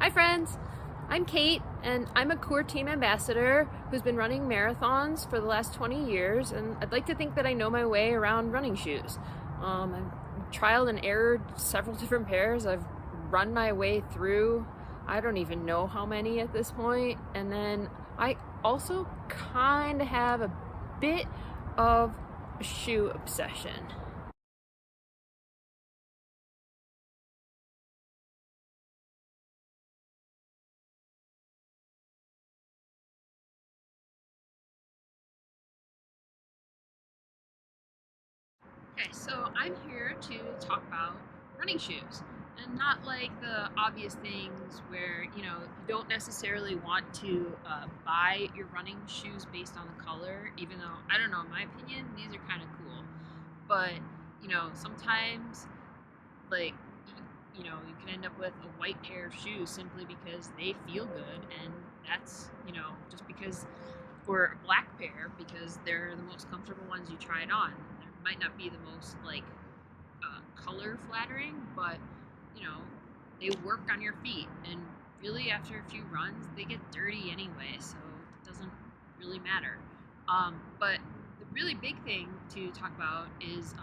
Hi friends, I'm Kate and I'm a Coeur team ambassador who's been running marathons for the last 20 years, and I'd like to think that I know my way around running shoes. I've trialed and errored several different pairs. I've run my way through I don't even know how many at this point, and then I also kind of have a bit of a shoe obsession. Okay, so I'm here to talk about running shoes, and not like the obvious things where you don't necessarily want to buy your running shoes based on the color, even though I don't know, in my opinion, these are kind of cool. But sometimes like you can end up with a white pair of shoes simply because they feel good, and that's just because, or a black pair because they're the most comfortable ones you try it on. They might not be the most color flattering, but you know they work on your feet, and really after a few runs they get dirty anyway, so it doesn't really matter. But the really big thing to talk about is,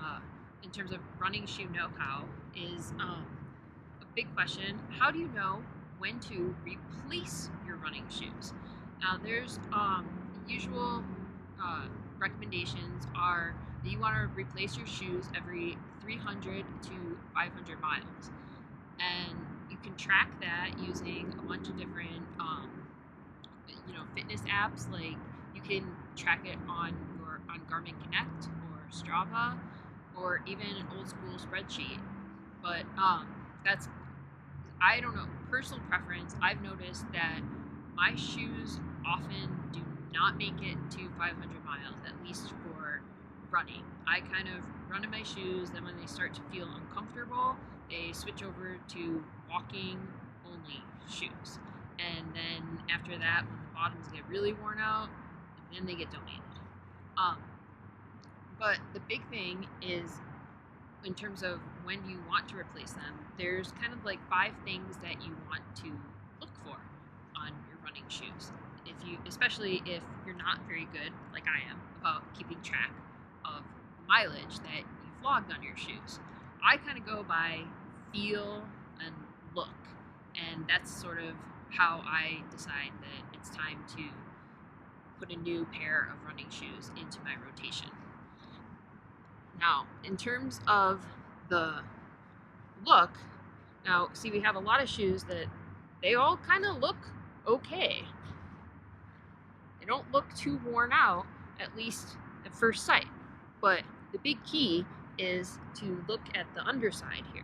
in terms of running shoe know-how, is a big question. How do you know when to replace your running shoes? Now, there's the usual recommendations are that you want to replace your shoes every 300 to 500 miles, and you can track that using a bunch of different fitness apps. Like, you can track it on Garmin Connect or Strava, or even an old school spreadsheet. But that's, I don't know, personal preference. I've noticed that my shoes often do not make it to 500 miles, at least for running. I kind of run in my shoes, then when they start to feel uncomfortable, they switch over to walking only shoes. And then after that, when the bottoms get really worn out, then they get donated. Um, but the big thing is, in terms of when you want to replace them, there's kind of like five things that you want to look for on your running shoes. Especially if you're not very good, like I am, about keeping track of mileage that you've logged on your shoes. I kind of go by feel and look, and that's sort of how I decide that it's time to put a new pair of running shoes into my rotation. Now, in terms of the look, now see, we have a lot of shoes that they all kind of look okay. They don't look too worn out, at least at first sight. But the big key is to look at the underside here.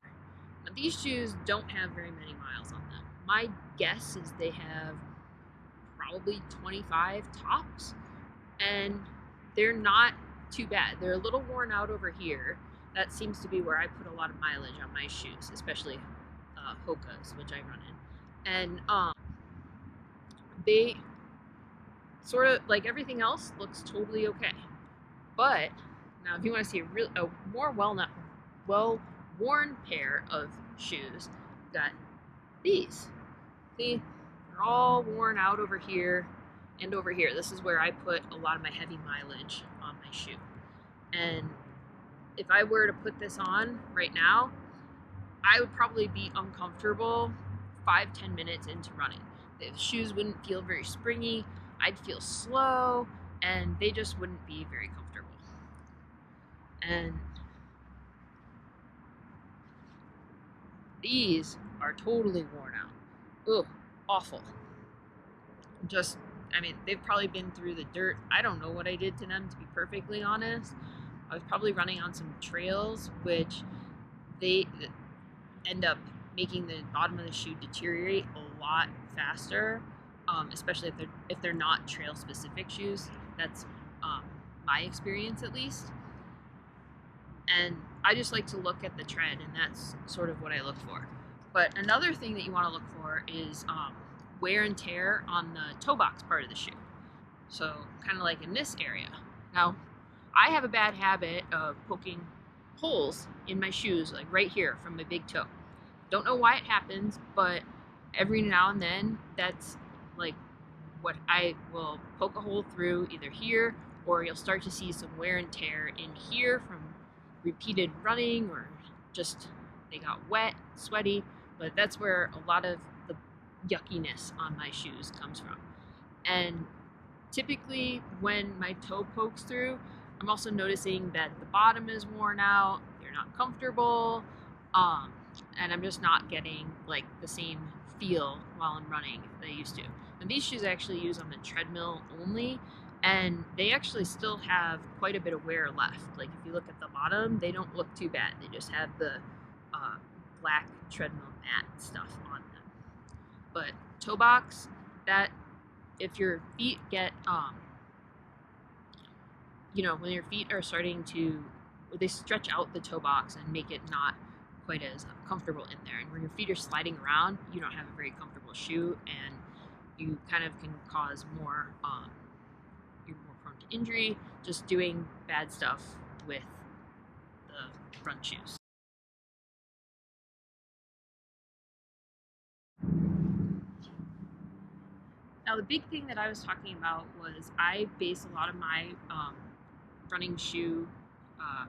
Now, these shoes don't have very many miles on them. My guess is they have probably 25 tops, and they're not too bad. They're a little worn out over here. That seems to be where I put a lot of mileage on my shoes, especially Hoka's, which I run in. And they sort of, like everything else, looks totally okay. But now, if you want to see a more well-worn pair of shoes, got these. See, they're all worn out over here and over here. This is where I put a lot of my heavy mileage on my shoe. And if I were to put this on right now, I would probably be uncomfortable 5-10 minutes into running. The shoes wouldn't feel very springy. I'd feel slow, and they just wouldn't be very comfortable. And these are totally worn out. Ugh, awful. Just, I mean, they've probably been through the dirt. I don't know what I did to them, to be perfectly honest. I was probably running on some trails, which they end up making the bottom of the shoe deteriorate a lot faster, especially if they're not trail specific shoes. That's my experience, at least. And I just like to look at the tread, and that's sort of what I look for. But another thing that you want to look for is wear and tear on the toe box part of the shoe. So kind of like in this area. Now, I have a bad habit of poking holes in my shoes, like right here from my big toe. Don't know why it happens, but every now and then, that's like what I will poke a hole through either here, or you'll start to see some wear and tear in here from repeated running, or just they got wet, sweaty. But that's where a lot of the yuckiness on my shoes comes from. And typically when my toe pokes through, I'm also noticing that the bottom is worn out, they're not comfortable, um, and I'm just not getting like the same feel while I'm running that I used to. And these shoes I actually use on the treadmill only, and they actually still have quite a bit of wear left. Like if you look at the bottom, they don't look too bad. They just have the uh, black treadmill mat stuff on them. But toe box, that if your feet get when your feet are starting to, they stretch out the toe box and make it not quite as comfortable in there, and when your feet are sliding around, you don't have a very comfortable shoe, and you kind of can cause more you're more prone to injury just doing bad stuff with the front shoes. Now, the big thing that I was talking about was I base a lot of my running shoe uh,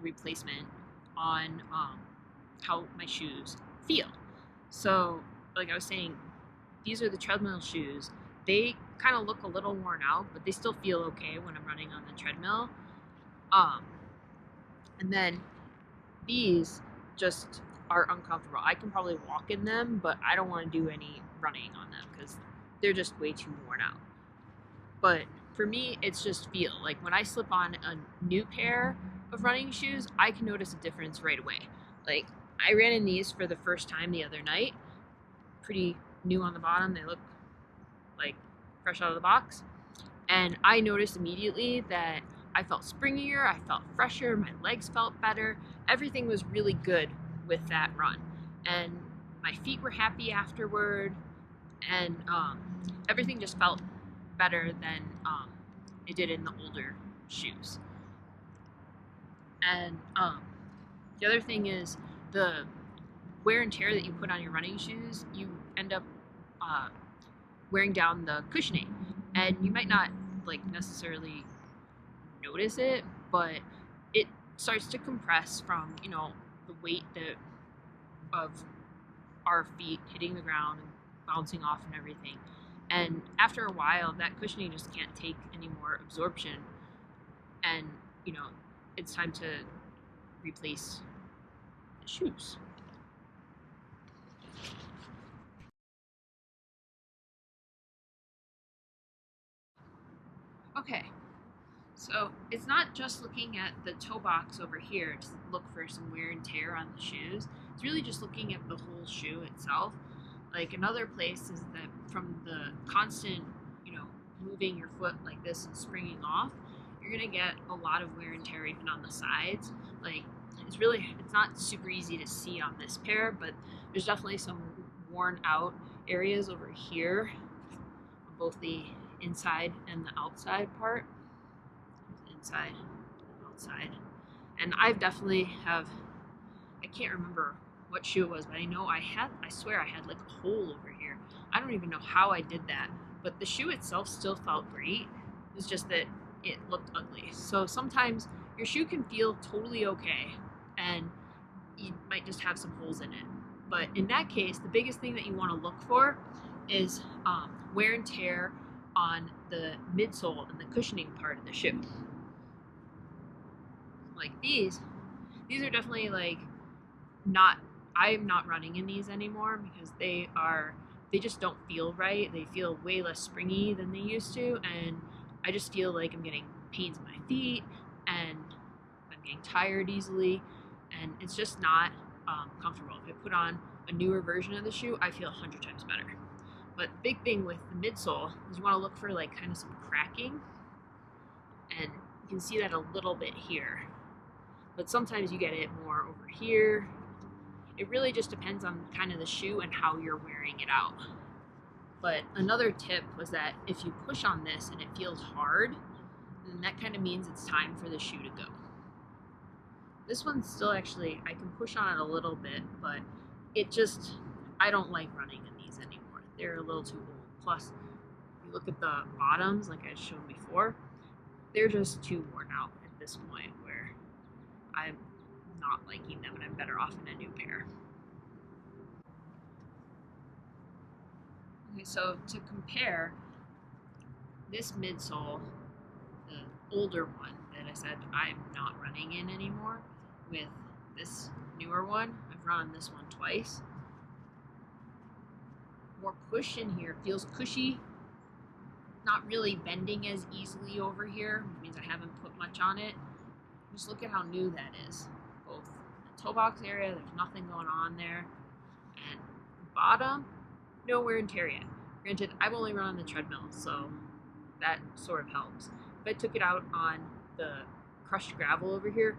replacement on how my shoes feel. So, like I was saying, these are the treadmill shoes. They kind of look a little worn out, but they still feel okay when I'm running on the treadmill. Um, and then these just are uncomfortable. I can probably walk in them, but I don't want to do any running on them because they're just way too worn out. But for me, it's just feel. Like when I slip on a new pair of running shoes, I can notice a difference right away. Like I ran in these for the first time the other night. Pretty new on the bottom. They look like fresh out of the box. And I noticed immediately that I felt springier, I felt fresher, my legs felt better. Everything was really good with that run. And my feet were happy afterward, and everything just felt better than it did in the older shoes. And the other thing is the wear and tear that you put on your running shoes, you end up wearing down the cushioning, and you might not like necessarily notice it, but it starts to compress from the weight of our feet hitting the ground and bouncing off and everything. And after a while, that cushioning just can't take any more absorption, and it's time to replace the shoes. Okay, so it's not just looking at the toe box over here to look for some wear and tear on the shoes. It's really just looking at the whole shoe itself. Like another place is that from the constant, moving your foot like this and springing off, you're gonna get a lot of wear and tear even on the sides. Like it's not super easy to see on this pair, but there's definitely some worn out areas over here, on both the inside and the outside part. Inside and outside. And I've definitely I can't remember what shoe it was, but I swear I had like a hole over here. I don't even know how I did that, but the shoe itself still felt great. It's just that it looked ugly. So sometimes your shoe can feel totally okay, and you might just have some holes in it. But in that case, the biggest thing that you want to look for is wear and tear on the midsole and the cushioning part of the shoe. Like these are definitely like not, I'm not running in these anymore because they just don't feel right. They feel way less springy than they used to, and I just feel like I'm getting pains in my feet, and I'm getting tired easily, and it's just not comfortable. If I put on a newer version of the shoe, I feel 100 times better. But the big thing with the midsole is you want to look for like kind of some cracking, and you can see that a little bit here. But sometimes you get it more over here. It really just depends on kind of the shoe and how you're wearing it out. But another tip was that if you push on this and it feels hard, then that kind of means it's time for the shoe to go. This one's still actually, I can push on it a little bit, but I don't like running in these anymore. They're a little too old. Plus, you look at the bottoms, like I showed before, they're just too worn out at this point where I'm not liking them and I'm better off in a new pair. Okay, so to compare, this midsole, the older one that I said I'm not running in anymore, with this newer one, I've run on this one twice. More push in here, feels cushy, not really bending as easily over here, which means I haven't put much on it. Just look at how new that is. Both the toe box area, there's nothing going on there, and bottom, no wear and tear yet. Granted, I've only run on the treadmill, so that sort of helps. If I took it out on the crushed gravel over here,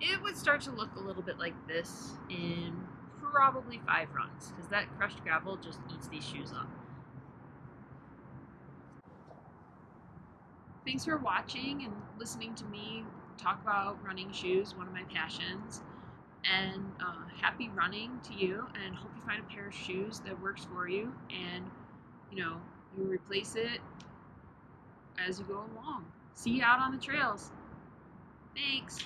it would start to look a little bit like this in probably 5 runs, because that crushed gravel just eats these shoes up. Thanks for watching and listening to me talk about running shoes, one of my passions. And happy running to you, and hope you find a pair of shoes that works for you, and you replace it as you go along. See you out on the trails. Thanks.